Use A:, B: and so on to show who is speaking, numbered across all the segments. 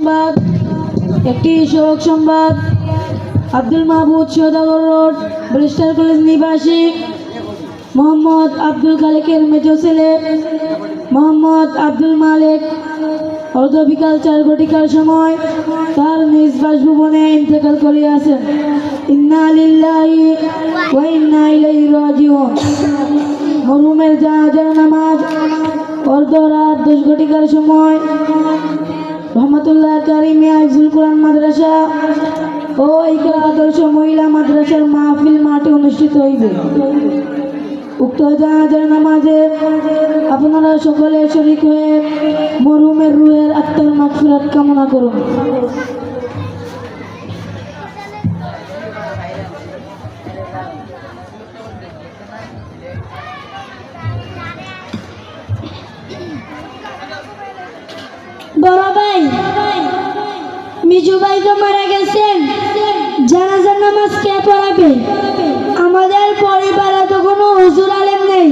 A: সংবাদ, একটি শোক সংবাদ। আব্দুল মাহমুদ সওদাগর রোড ব্রিস্টার কলেজ নিবাসী মোহাম্মদ আব্দুল খালেকের মেজো ছেলে মোহাম্মদ আব্দুল মালিক অর্ধ বিকাল 4 ঘটিকার সময় তার নিজ বাসভবনে ইন্তেকাল করিয়াছেন। ইন্না লিল্লাহি ওয়া ইন্না ইলাইহি রাজিউন। মরহুমের জানাজার নামাজ অর্ধ রাত 10 ঘটিকার সময় রহমতুল্লাহ কারিমিয়া হিফজুল কোরআন মাদ্রাসা ও ইকরা আদর্শ মহিলা মাদ্রাসার মাহফিল মাঠে অনুষ্ঠিত হইবে। উক্ত জানাজার নামাজে আপনারা সকলে শরীক হয়ে মরহুমের রূহের আত্মার মাগফিরাত কামনা করুন।
B: বড় ভাই মিজু ভাই তো মারা গেছেন, জানাজার নামাজ কে পড়াবে? আমাদের পরিবারে তো কোনো হুজুর আলেম নেই।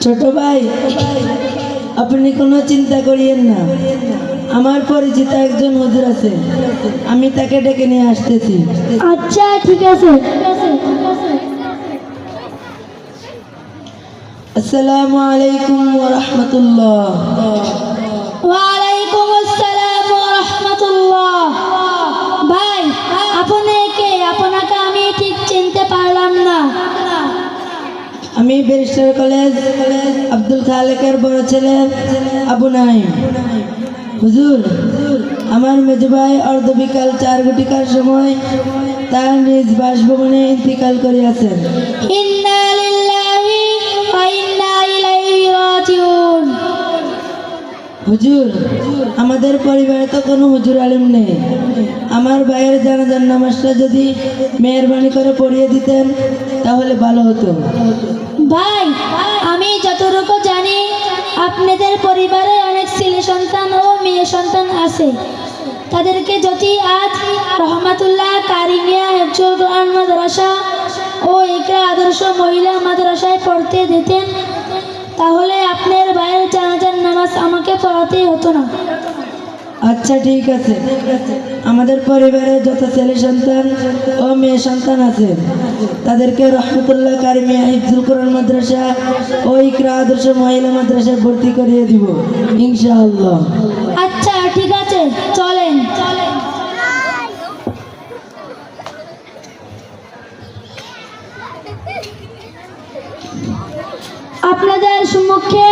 A: ছোট ভাই, আপনি কোনো চিন্তা করিয়েন না, আমার পরিচিত একজন হুজুর আছে, আমি তাকে ডেকে নিয়ে আসতেছি।
B: আচ্ছা ঠিক আছে।
A: আসসালামু আলাইকুম ওয়া রাহমাতুল্লাহ।
B: ওয়ালাইকুম আসসালাম ওয়া রাহমাতুল্লাহ। ভাই আপনি কে? আপনাকে আমি ঠিক চিনতে পারলাম না।
A: আমি ব্যারিস্টার কলেজ আব্দুল খালেকের বড় ছেলে আবু নাইম। হুজুর, আমার মেজো ভাই অর্ধ বিকাল 4 ঘটিকার সময় তার নিজ বাসভবনে ইন্তিকাল করিয়াছেন।
B: ইন্না লিল্লাহি ওয়া ইন্না ইলাইহি রাজিউন।
A: হুজুর, আমাদের পরিবারে তো কোনো হুজুর আলেম নেই, আমার ভাইয়ের জানাজার নামাজটা যদি মেহরবানি করে পড়িয়ে দিতেন তাহলে ভালো হতো।
B: ভাই আমি যতটুকু জানি আপনাদের পরিবারে অনেক ছেলে সন্তান ও মেয়ে সন্তান আছে, তাদেরকে যদি আজ রহমাতুল্লাহ কারিমিয়া হিফজুল কোরআন মাদ্রাসা ও ইকরা আদর্শ মহিলা মাদ্রাসায় পড়তে দিতেন তাহলে আপনার ভাইয়ের জানাজার নামাজ আমাকে পড়াতেই হতো না।
A: আচ্ছা ঠিক আছে, আমাদের পরিবারে যত ছেলে সন্তান ও মেয়ে সন্তান আছে তাদেরকে রহমতুল্লাহ কারিমিয়া হিফজুল কোরআন মাদ্রাসা ও ইকরা আদর্শ মহিলা মাদ্রাসায় ভর্তি করিয়ে দিব ইনশাআল্লাহ।
B: আচ্ছা ঠিক আছে, চলেন। আপনাদের সম্মুখে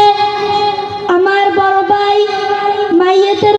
B: আমার বড় ভাই মাইয়েতের